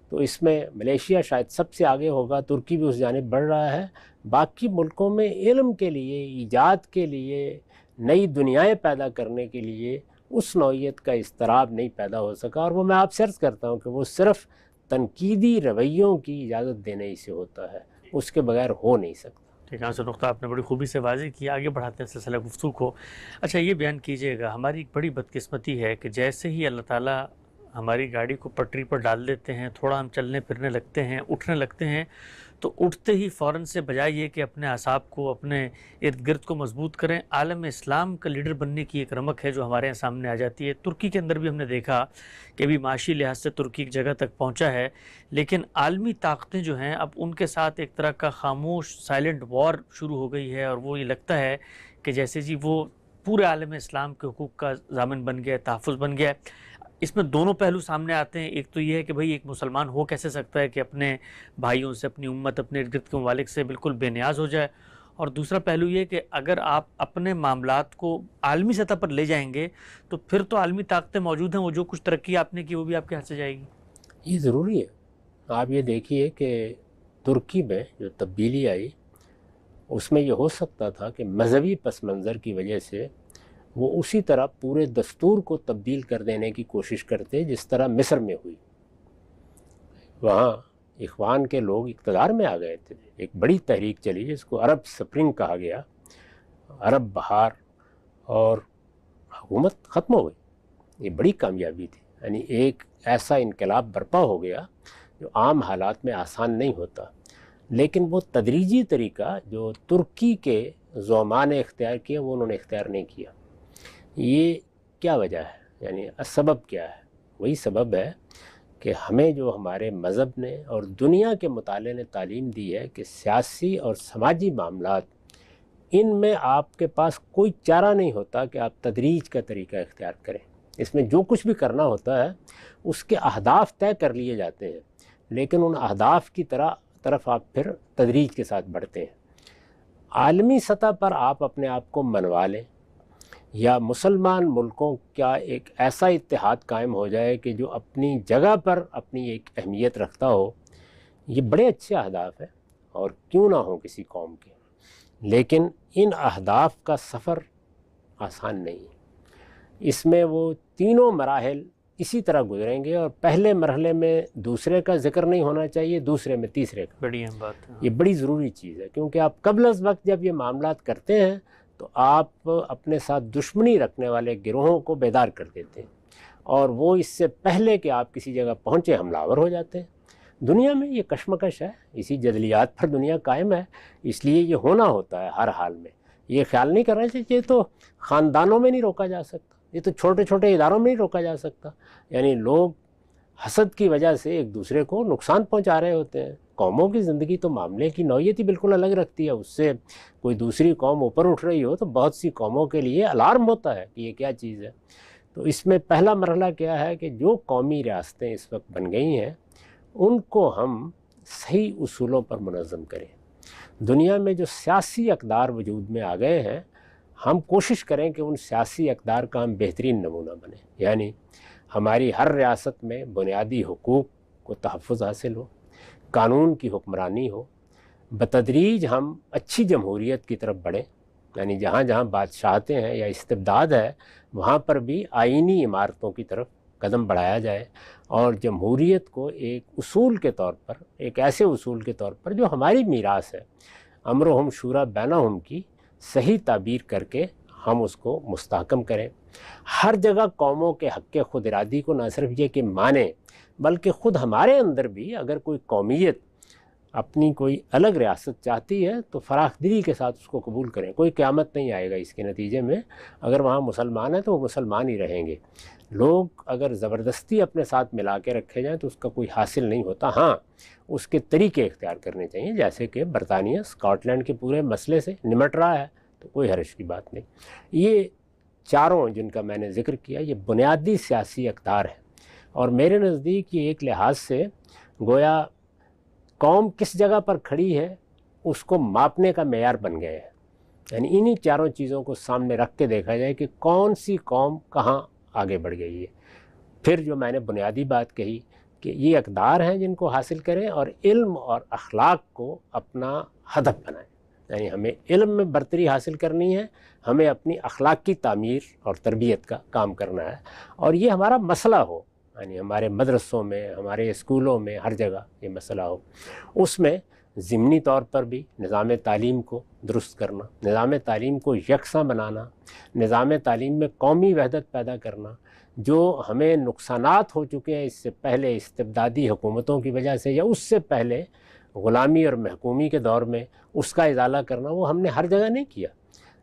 تو اس میں ملیشیا شاید سب سے آگے ہوگا، ترکی بھی اس جانب بڑھ رہا ہے۔ باقی ملکوں میں علم کے لیے، ایجاد کے لیے، نئی دنیایں پیدا کرنے کے لیے اس نوعیت کا اضطراب نہیں پیدا ہو سکا، اور وہ میں آپ سے عرض کرتا ہوں کہ وہ صرف تنقیدی رویوں کی اجازت دینے ہی سے ہوتا ہے، اس کے بغیر ہو نہیں سکتا۔ ٹھیک ہے، نقطہ آپ نے بڑی خوبی سے واضح کیا۔ آگے بڑھاتے ہیں سلسلہ گفتگو کو۔ اچھا، یہ بیان کیجئے گا، ہماری ایک بڑی بدقسمتی ہے کہ جیسے ہی اللہ تعالیٰ ہماری گاڑی کو پٹری پر ڈال دیتے ہیں، تھوڑا ہم چلنے پھرنے لگتے ہیں، اٹھنے لگتے ہیں، تو اٹھتے ہی فوراً سے بجائے یہ کہ اپنے اعصاب کو، اپنے ارد گرد کو مضبوط کریں، عالم اسلام کا لیڈر بننے کی ایک رمق ہے جو ہمارے سامنے آ جاتی ہے۔ ترکی کے اندر بھی ہم نے دیکھا کہ ابھی معاشی لحاظ سے ترکی ایک جگہ تک پہنچا ہے، لیکن عالمی طاقتیں جو ہیں اب ان کے ساتھ ایک طرح کا خاموش سائلنٹ وار شروع ہو گئی ہے، اور وہ یہ لگتا ہے کہ جیسے جی وہ پورے عالم اسلام کے حقوق کا ضامن بن گیا ہے، تحفظ بن گیا ہے۔ اس میں دونوں پہلو سامنے آتے ہیں۔ ایک تو یہ ہے کہ بھئی ایک مسلمان ہو کیسے سکتا ہے کہ اپنے بھائیوں سے، اپنی امت، اپنے ارد گرد کے ممالک سے بالکل بے نیاز ہو جائے، اور دوسرا پہلو یہ کہ اگر آپ اپنے معاملات کو عالمی سطح پر لے جائیں گے تو پھر تو عالمی طاقتیں موجود ہیں، وہ جو کچھ ترقی آپ نے کی وہ بھی آپ کے ہاتھ سے جائے گی۔ یہ ضروری ہے۔ آپ یہ دیکھیے کہ ترکی میں جو تبدیلی آئی اس میں یہ ہو سکتا تھا کہ مذہبی پس منظر کی وجہ سے وہ اسی طرح پورے دستور کو تبدیل کر دینے کی کوشش کرتے جس طرح مصر میں ہوئی۔ وہاں اخوان کے لوگ اقتدار میں آ گئے تھے، ایک بڑی تحریک چلی جس کو عرب سپرنگ کہا گیا، عرب بہار، اور حکومت ختم ہو گئی۔ یہ بڑی کامیابی تھی، یعنی ایک ایسا انقلاب برپا ہو گیا جو عام حالات میں آسان نہیں ہوتا، لیکن وہ تدریجی طریقہ جو ترکی کے زعماء نے اختیار کیا وہ انہوں نے اختیار نہیں کیا۔ یہ کیا وجہ ہے؟ یعنی سبب کیا ہے؟ وہی سبب ہے کہ ہمیں جو ہمارے مذہب نے اور دنیا کے مطالعے نے تعلیم دی ہے کہ سیاسی اور سماجی معاملات، ان میں آپ کے پاس کوئی چارہ نہیں ہوتا کہ آپ تدریج کا طریقہ اختیار کریں۔ اس میں جو کچھ بھی کرنا ہوتا ہے اس کے اہداف طے کر لیے جاتے ہیں، لیکن ان اہداف کی طرف آپ پھر تدریج کے ساتھ بڑھتے ہیں۔ عالمی سطح پر آپ اپنے آپ کو منوا لیں، یا مسلمان ملکوں کا ایک ایسا اتحاد قائم ہو جائے کہ جو اپنی جگہ پر اپنی ایک اہمیت رکھتا ہو، یہ بڑے اچھے اہداف ہیں اور کیوں نہ ہوں کسی قوم کے، لیکن ان اہداف کا سفر آسان نہیں ہے۔ اس میں وہ تینوں مراحل اسی طرح گزریں گے، اور پہلے مرحلے میں دوسرے کا ذکر نہیں ہونا چاہیے، دوسرے میں تیسرے کا۔ بڑی اہم بات ہے۔ یہ بڑی ضروری چیز ہے، کیونکہ آپ قبل از وقت جب یہ معاملات کرتے ہیں تو آپ اپنے ساتھ دشمنی رکھنے والے گروہوں کو بیدار کر دیتے ہیں، اور وہ اس سے پہلے کہ آپ کسی جگہ پہنچے حملہ ور ہو جاتے ہیں۔ دنیا میں یہ کشمکش ہے، اسی جدلیات پر دنیا قائم ہے، اس لیے یہ ہونا ہوتا ہے ہر حال میں۔ یہ خیال نہیں کرنا چاہیے، یہ تو خاندانوں میں نہیں روکا جا سکتا، یہ تو چھوٹے چھوٹے اداروں میں نہیں روکا جا سکتا۔ یعنی لوگ حسد کی وجہ سے ایک دوسرے کو نقصان پہنچا رہے ہوتے ہیں۔ قوموں کی زندگی تو معاملے کی نوعیت ہی بالکل الگ رکھتی ہے، اس سے کوئی دوسری قوم اوپر اٹھ رہی ہو تو بہت سی قوموں کے لیے الارم ہوتا ہے کہ یہ کیا چیز ہے۔ تو اس میں پہلا مرحلہ کیا ہے کہ جو قومی ریاستیں اس وقت بن گئی ہیں ان کو ہم صحیح اصولوں پر منظم کریں۔ دنیا میں جو سیاسی اقدار وجود میں آ گئے ہیں، ہم کوشش کریں کہ ان سیاسی اقدار کا ہم بہترین نمونہ بنیں، یعنی ہماری ہر ریاست میں بنیادی حقوق کو تحفظ حاصل ہو، قانون کی حکمرانی ہو، بتدریج ہم اچھی جمہوریت کی طرف بڑھیں، یعنی جہاں جہاں بادشاہتیں ہیں یا استبداد ہے وہاں پر بھی آئینی عمارتوں کی طرف قدم بڑھایا جائے، اور جمہوریت کو ایک اصول کے طور پر، ایک ایسے اصول کے طور پر جو ہماری میراث ہے، امرہم شورا بینہم کی صحیح تعبیر کر کے ہم اس کو مستحکم کریں۔ ہر جگہ قوموں کے حق خود ارادی کو نہ صرف یہ کہ مانے، بلکہ خود ہمارے اندر بھی اگر کوئی قومیت اپنی کوئی الگ ریاست چاہتی ہے تو فراخ دلی کے ساتھ اس کو قبول کریں. کوئی قیامت نہیں آئے گا اس کے نتیجے میں. اگر وہاں مسلمان ہیں تو وہ مسلمان ہی رہیں گے. لوگ اگر زبردستی اپنے ساتھ ملا کے رکھے جائیں تو اس کا کوئی حاصل نہیں ہوتا. ہاں، اس کے طریقے اختیار کرنے چاہیے، جیسے کہ برطانیہ اسکاٹ لینڈ کے پورے مسئلے سے نمٹ رہا ہے تو کوئی حرج کی بات نہیں. یہ چاروں جن کا میں نے ذکر کیا یہ بنیادی سیاسی اقدار ہیں، اور میرے نزدیک یہ ایک لحاظ سے گویا قوم کس جگہ پر کھڑی ہے اس کو ماپنے کا معیار بن گئے ہیں. یعنی انہی چاروں چیزوں کو سامنے رکھ کے دیکھا جائے کہ کون سی قوم کہاں آگے بڑھ گئی ہے. پھر جو میں نے بنیادی بات کہی کہ یہ اقدار ہیں جن کو حاصل کریں اور علم اور اخلاق کو اپنا ہدف بنائیں. یعنی ہمیں علم میں برتری حاصل کرنی ہے، ہمیں اپنی اخلاق کی تعمیر اور تربیت کا کام کرنا ہے، اور یہ ہمارا مسئلہ ہو. یعنی ہمارے مدرسوں میں، ہمارے اسکولوں میں، ہر جگہ یہ مسئلہ ہو. اس میں ضمنی طور پر بھی نظام تعلیم کو درست کرنا، نظام تعلیم کو یکساں بنانا، نظام تعلیم میں قومی وحدت پیدا کرنا. جو ہمیں نقصانات ہو چکے ہیں اس سے پہلے استبدادی حکومتوں کی وجہ سے یا اس سے پہلے غلامی اور محکومی کے دور میں، اس کا ازالہ کرنا وہ ہم نے ہر جگہ نہیں کیا.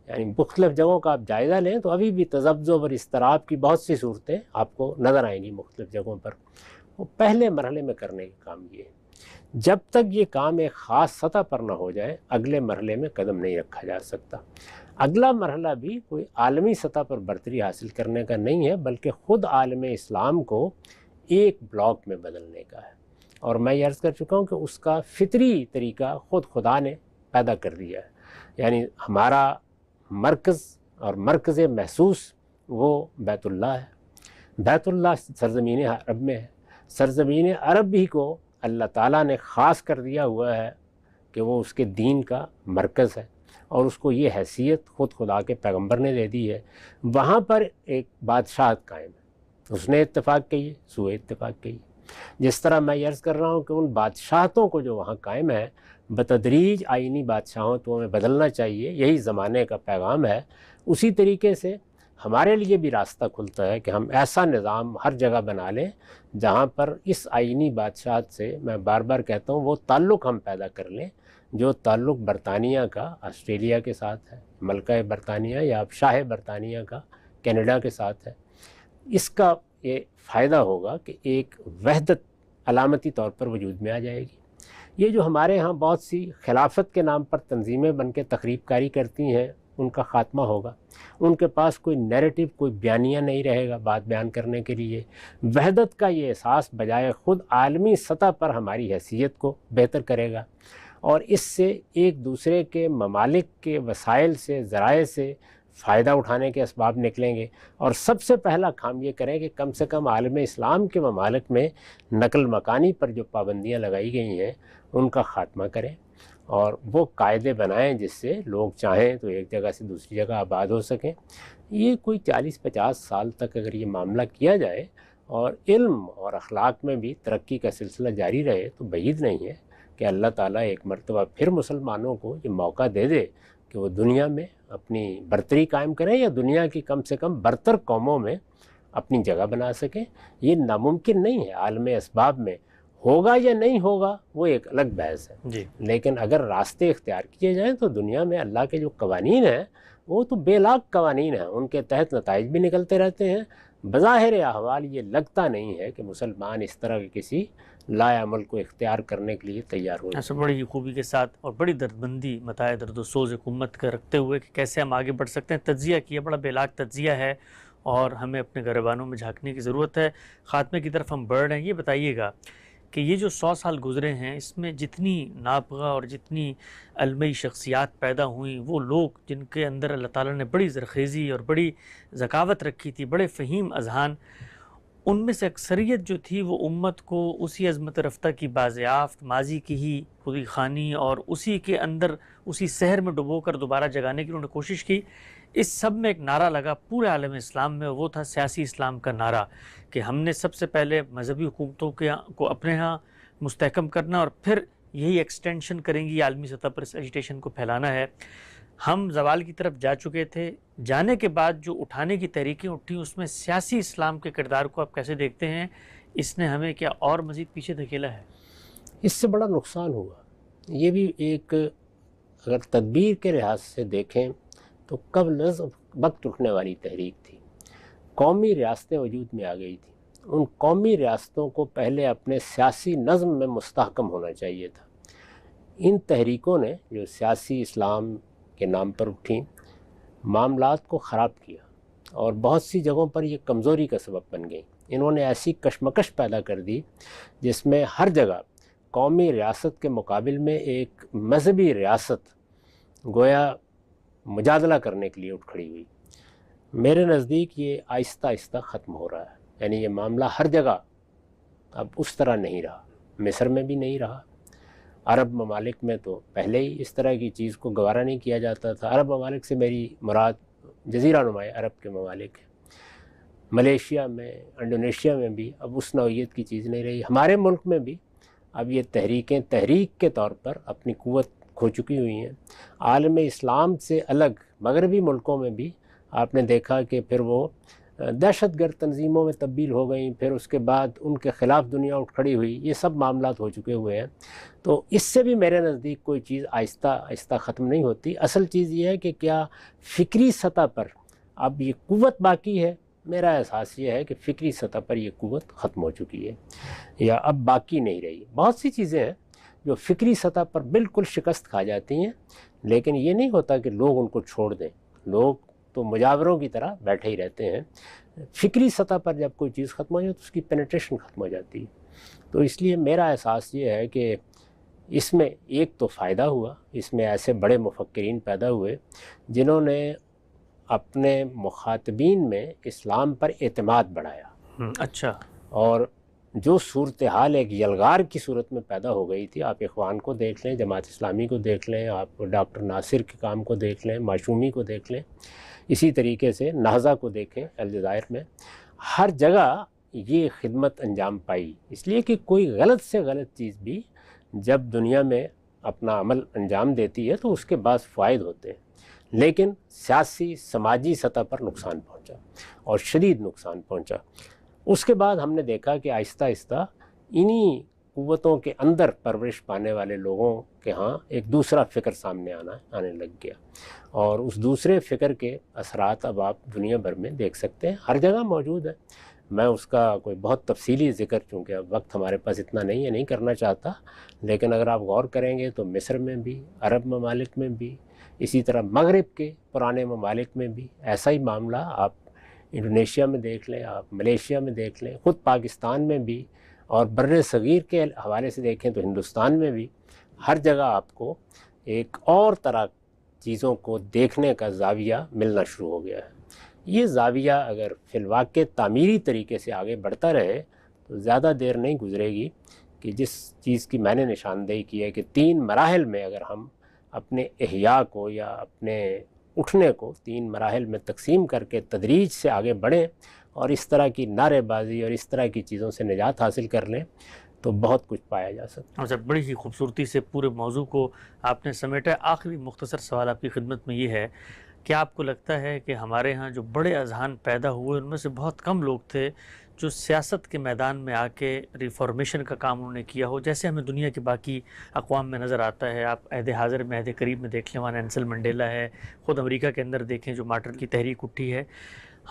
یعنی مختلف جگہوں کا آپ جائزہ لیں تو ابھی بھی تذبذب اور اضطراب کی بہت سی صورتیں آپ کو نظر آئیں گی مختلف جگہوں پر. وہ پہلے مرحلے میں کرنے کا کام یہ ہے. جب تک یہ کام ایک خاص سطح پر نہ ہو جائے اگلے مرحلے میں قدم نہیں رکھا جا سکتا. اگلا مرحلہ بھی کوئی عالمی سطح پر برتری حاصل کرنے کا نہیں ہے، بلکہ خود عالم اسلام کو ایک بلاک میں بدلنے کا ہے. اور میں یہ عرض کر چکا ہوں کہ اس کا فطری طریقہ خود خدا نے پیدا کر دیا ہے. یعنی ہمارا مرکز اور مرکز محسوس وہ بیت اللہ ہے. بیت اللہ سرزمین عرب میں ہے. سرزمین عرب بھی کو اللہ تعالیٰ نے خاص کر دیا ہوا ہے کہ وہ اس کے دین کا مرکز ہے، اور اس کو یہ حیثیت خود خدا کے پیغمبر نے دے دی ہے. وہاں پر ایک بادشاہت قائم ہے. اس نے اتفاق کی، سوء اتفاق کی. جس طرح میں یہ عرض کر رہا ہوں کہ ان بادشاہتوں کو جو وہاں قائم ہے بتدریج آئینی بادشاہتوں میں بدلنا چاہیے، یہی زمانے کا پیغام ہے. اسی طریقے سے ہمارے لیے بھی راستہ کھلتا ہے کہ ہم ایسا نظام ہر جگہ بنا لیں جہاں پر اس آئینی بادشاہت سے، میں بار بار کہتا ہوں، وہ تعلق ہم پیدا کر لیں جو تعلق برطانیہ کا آسٹریلیا کے ساتھ ہے، ملکہ برطانیہ یا اب شاہ برطانیہ کا کینیڈا کے ساتھ ہے. اس کا یہ فائدہ ہوگا کہ ایک وحدت علامتی طور پر وجود میں آ جائے گی. یہ جو ہمارے ہاں بہت سی خلافت کے نام پر تنظیمیں بن کے تقریب کاری کرتی ہیں ان کا خاتمہ ہوگا. ان کے پاس کوئی نیریٹو، کوئی بیانیہ نہیں رہے گا بات بیان کرنے کے لیے. وحدت کا یہ احساس بجائے خود عالمی سطح پر ہماری حیثیت کو بہتر کرے گا، اور اس سے ایک دوسرے کے ممالک کے وسائل سے، ذرائع سے فائدہ اٹھانے کے اسباب نکلیں گے. اور سب سے پہلا کام یہ کریں کہ کم سے کم عالم اسلام کے ممالک میں نقل مکانی پر جو پابندیاں لگائی گئی ہیں ان کا خاتمہ کریں، اور وہ قاعدے بنائیں جس سے لوگ چاہیں تو ایک جگہ سے دوسری جگہ آباد ہو سکیں. یہ کوئی 40-50 سال تک اگر یہ معاملہ کیا جائے اور علم اور اخلاق میں بھی ترقی کا سلسلہ جاری رہے تو بعید نہیں ہے کہ اللہ تعالیٰ ایک مرتبہ پھر مسلمانوں کو یہ موقع دے دے کہ وہ دنیا میں اپنی برتری قائم کریں یا دنیا کی کم سے کم برتر قوموں میں اپنی جگہ بنا سکیں. یہ ناممکن نہیں ہے. عالم اسباب میں ہوگا یا نہیں ہوگا وہ ایک الگ بحث ہے جی. لیکن اگر راستے اختیار کیے جائیں تو دنیا میں اللہ کے جو قوانین ہیں وہ تو بے لاگ قوانین ہیں، ان کے تحت نتائج بھی نکلتے رہتے ہیں. بظاہر احوال یہ لگتا نہیں ہے کہ مسلمان اس طرح کے کسی لا عمل کو اختیار کرنے کے لیے تیار ہو. ایسا بڑی خوبی کے ساتھ اور بڑی دردمندی متاع درد و سوز حکومت کا رکھتے ہوئے کہ کیسے ہم آگے بڑھ سکتے ہیں، تجزیہ کیا، بڑا بے لاگ تجزیہ ہے، اور ہمیں اپنے گریبانوں میں جھانکنے کی ضرورت ہے. خاتمے کی طرف ہم بڑھ رہے ہیں. یہ بتائیے گا کہ یہ جو 100 سال گزرے ہیں اس میں جتنی نابغہ اور جتنی علمی شخصیات پیدا ہوئیں، وہ لوگ جن کے اندر اللہ تعالیٰ نے بڑی زرخیزی اور بڑی ذکاوت رکھی تھی، بڑے فہیم اذہان، ان میں سے اکثریت جو تھی وہ امت کو اسی عظمت رفتہ کی بازیافت، ماضی کی ہی خودی خوانی اور اسی کے اندر اسی سحر میں ڈبو کر دوبارہ جگانے کی انہوں نے کوشش کی. اس سب میں ایک نعرہ لگا پورے عالم اسلام میں، وہ تھا سیاسی اسلام کا نعرہ، کہ ہم نے سب سے پہلے مذہبی حکومتوں کو اپنے ہاں مستحکم کرنا اور پھر یہی ایکسٹینشن کریں گی عالمی سطح پر اس ایجیٹیشن کو پھیلانا ہے. ہم زوال کی طرف جا چکے تھے، جانے کے بعد جو اٹھانے کی تحریکیں اٹھی اس میں سیاسی اسلام کے کردار کو آپ کیسے دیکھتے ہیں؟ اس نے ہمیں کیا اور مزید پیچھے دھکیلا ہے؟ اس سے بڑا نقصان ہوا. یہ بھی ایک اگر تدبیر کے لحاظ سے دیکھیں تو قبل از وقت اٹھنے والی تحریک تھی. قومی ریاستیں وجود میں آ گئی تھیں. ان قومی ریاستوں کو پہلے اپنے سیاسی نظم میں مستحکم ہونا چاہیے تھا. ان تحریکوں نے جو سیاسی اسلام کے نام پر اٹھیں معاملات کو خراب کیا اور بہت سی جگہوں پر یہ کمزوری کا سبب بن گئی. انہوں نے ایسی کشمکش پیدا کر دی جس میں ہر جگہ قومی ریاست کے مقابل میں ایک مذہبی ریاست گویا مجادلہ کرنے کے لیے اٹھ کھڑی ہوئی. میرے نزدیک یہ آہستہ آہستہ ختم ہو رہا ہے. یعنی یہ معاملہ ہر جگہ اب اس طرح نہیں رہا. مصر میں بھی نہیں رہا. عرب ممالک میں تو پہلے ہی اس طرح کی چیز کو گوارا نہیں کیا جاتا تھا. عرب ممالک سے میری مراد جزیرہ نما عرب کے ممالک ہیں. ملیشیا میں، انڈونیشیا میں بھی اب اس نوعیت کی چیز نہیں رہی. ہمارے ملک میں بھی اب یہ تحریکیں تحریک کے طور پر اپنی قوت کھو چکی ہوئی ہیں. عالم اسلام سے الگ مغربی ملکوں میں بھی آپ نے دیکھا کہ پھر وہ دہشت گرد تنظیموں میں تبدیل ہو گئیں. پھر اس کے بعد ان کے خلاف دنیا اٹھ کھڑی ہوئی. یہ سب معاملات ہو چکے ہوئے ہیں. تو اس سے بھی میرے نزدیک کوئی چیز آہستہ آہستہ ختم نہیں ہوتی. اصل چیز یہ ہے کہ کیا فکری سطح پر اب یہ قوت باقی ہے؟ میرا احساس یہ ہے کہ فکری سطح پر یہ قوت ختم ہو چکی ہے یا اب باقی نہیں رہی. بہت سی چیزیں ہیں جو فکری سطح پر بالکل شکست کھا جاتی ہیں، لیکن یہ نہیں ہوتا کہ لوگ ان کو چھوڑ دیں. لوگ تو مجاوروں کی طرح بیٹھے ہی رہتے ہیں. فکری سطح پر جب کوئی چیز ختم ہو جائے تو اس کی پینیٹریشن ختم ہو جاتی ہے. تو اس لیے میرا احساس یہ ہے کہ اس میں ایک تو فائدہ ہوا. اس میں ایسے بڑے مفکرین پیدا ہوئے جنہوں نے اپنے مخاطبین میں اسلام پر اعتماد بڑھایا. اچھا. اور جو صورتحال ایک یلغار کی صورت میں پیدا ہو گئی تھی، آپ اخوان کو دیکھ لیں، جماعت اسلامی کو دیکھ لیں، آپ ڈاکٹر ناصر کے کام کو دیکھ لیں، معشومی کو دیکھ لیں، اسی طریقے سے نہضہ کو دیکھیں الجزائر میں. ہر جگہ یہ خدمت انجام پائی. اس لیے کہ کوئی غلط سے غلط چیز بھی جب دنیا میں اپنا عمل انجام دیتی ہے تو اس کے بعد فوائد ہوتے ہیں، لیکن سیاسی سماجی سطح پر نقصان پہنچا اور شدید نقصان پہنچا. اس کے بعد ہم نے دیکھا کہ آہستہ آہستہ انہی قوتوں کے اندر پرورش پانے والے لوگوں کے ہاں ایک دوسرا فکر سامنے آنے لگ گیا، اور اس دوسرے فکر کے اثرات اب آپ دنیا بھر میں دیکھ سکتے ہیں، ہر جگہ موجود ہے. میں اس کا کوئی بہت تفصیلی ذکر چونکہ اب وقت ہمارے پاس اتنا نہیں ہے نہیں کرنا چاہتا، لیکن اگر آپ غور کریں گے تو مصر میں بھی، عرب ممالک میں بھی، اسی طرح مغرب کے پرانے ممالک میں بھی ایسا ہی معاملہ آپ انڈونیشیا میں دیکھ لیں، آپ ملیشیا میں دیکھ لیں، خود پاکستان میں بھی، اور بر صغیر کے حوالے سے دیکھیں تو ہندوستان میں بھی ہر جگہ آپ کو ایک اور طرح چیزوں کو دیکھنے کا زاویہ ملنا شروع ہو گیا ہے. یہ زاویہ اگر فی الواقع تعمیری طریقے سے آگے بڑھتا رہے تو زیادہ دیر نہیں گزرے گی کہ جس چیز کی میں نے نشاندہی کی ہے کہ 3 مراحل میں اگر ہم اپنے احیاء کو یا اپنے اٹھنے کو 3 مراحل میں تقسیم کر کے تدریج سے آگے بڑھیں اور اس طرح کی نعرے بازی اور اس طرح کی چیزوں سے نجات حاصل کر لیں تو بہت کچھ پایا جا سکتا ہے. اچھا، بڑی ہی خوبصورتی سے پورے موضوع کو آپ نے سمیٹا. آخری مختصر سوال آپ کی خدمت میں یہ ہے کہ آپ کو لگتا ہے کہ ہمارے ہاں جو بڑے اذہان پیدا ہوئے ان میں سے بہت کم لوگ تھے جو سیاست کے میدان میں آ کے ریفارمیشن کا کام انہوں نے کیا ہو، جیسے ہمیں دنیا کے باقی اقوام میں نظر آتا ہے؟ آپ عہد حاضر میں، عہد قریب میں دیکھ لیں، وہاں نیلسن منڈیلا ہے، خود امریکہ کے اندر دیکھیں جو مارٹن کی تحریک اٹھی ہے.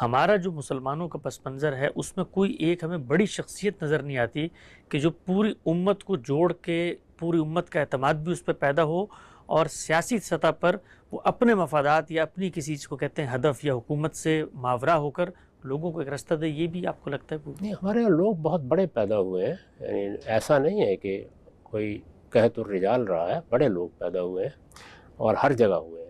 ہمارا جو مسلمانوں کا پس منظر ہے اس میں کوئی ایک ہمیں بڑی شخصیت نظر نہیں آتی کہ جو پوری امت کو جوڑ کے پوری امت کا اعتماد بھی اس پہ پیدا ہو اور سیاسی سطح پر وہ اپنے مفادات یا اپنی کسی چیز کو کہتے ہیں ہدف یا حکومت سے ماورا ہو کر لوگوں کو ایک رستہ دے. یہ بھی آپ کو لگتا ہے؟ نہیں، ہمارے یہاں لوگ بہت بڑے پیدا ہوئے ہیں. یعنی ایسا نہیں ہے کہ کوئی قحط الرجال رہا ہے، بڑے لوگ پیدا ہوئے ہیں اور ہر جگہ ہوئے ہیں.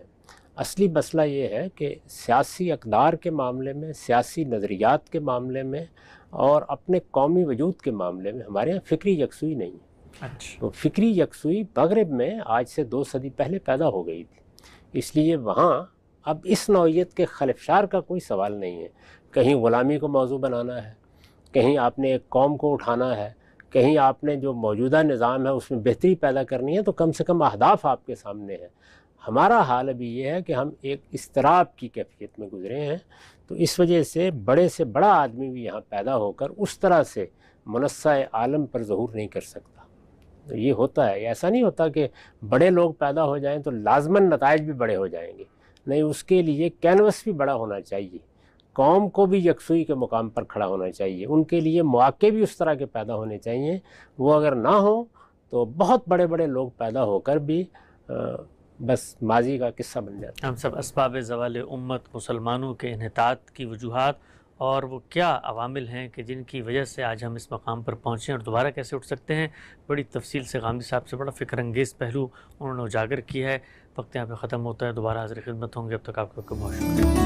اصلی مسئلہ یہ ہے کہ سیاسی اقدار کے معاملے میں، سیاسی نظریات کے معاملے میں اور اپنے قومی وجود کے معاملے میں ہمارے یہاں فکری یکسوئی نہیں ہے. اچھا. تو فکری یکسوئی مغرب میں آج سے 2 صدی پہلے پیدا ہو گئی تھی، اس لیے وہاں اب اس نوعیت کے خلفشار کا کوئی سوال نہیں ہے. کہیں غلامی کو موضوع بنانا ہے، کہیں آپ نے ایک قوم کو اٹھانا ہے، کہیں آپ نے جو موجودہ نظام ہے اس میں بہتری پیدا کرنی ہے، تو کم سے کم اہداف آپ کے سامنے ہیں. ہمارا حال ابھی یہ ہے کہ ہم ایک اضطراب کی کیفیت میں گزرے ہیں، تو اس وجہ سے بڑا آدمی بھی یہاں پیدا ہو کر اس طرح سے منصہ عالم پر ظہور نہیں کر سکتا۔ تو یہ ہوتا ہے، ایسا نہیں ہوتا کہ بڑے لوگ پیدا ہو جائیں تو لازماً نتائج بھی بڑے ہو جائیں گے، نہیں، اس کے لیے کینوس بھی بڑا ہونا چاہیے، قوم کو بھی یکسوئی کے مقام پر کھڑا ہونا چاہیے، ان کے لیے مواقع بھی اس طرح کے پیدا ہونے چاہیے۔ وہ اگر نہ ہوں تو بہت بڑے بڑے لوگ پیدا ہو کر بھی بس ماضی کا قصہ بن جاتا ہے۔ ہم سب اسباب زوال امت مسلمانوں کے انحطاط کی وجوہات اور وہ کیا عوامل ہیں کہ جن کی وجہ سے آج ہم اس مقام پر پہنچے اور دوبارہ کیسے اٹھ سکتے ہیں، بڑی تفصیل سے غامدی صاحب سے بڑا فکر انگیز پہلو انہوں نے اجاگر کیا ہے۔ وقت یہاں پہ ختم ہوتا ہے، دوبارہ حاضر خدمت ہوں گے، اب تک آپ کا بہت شکریہ۔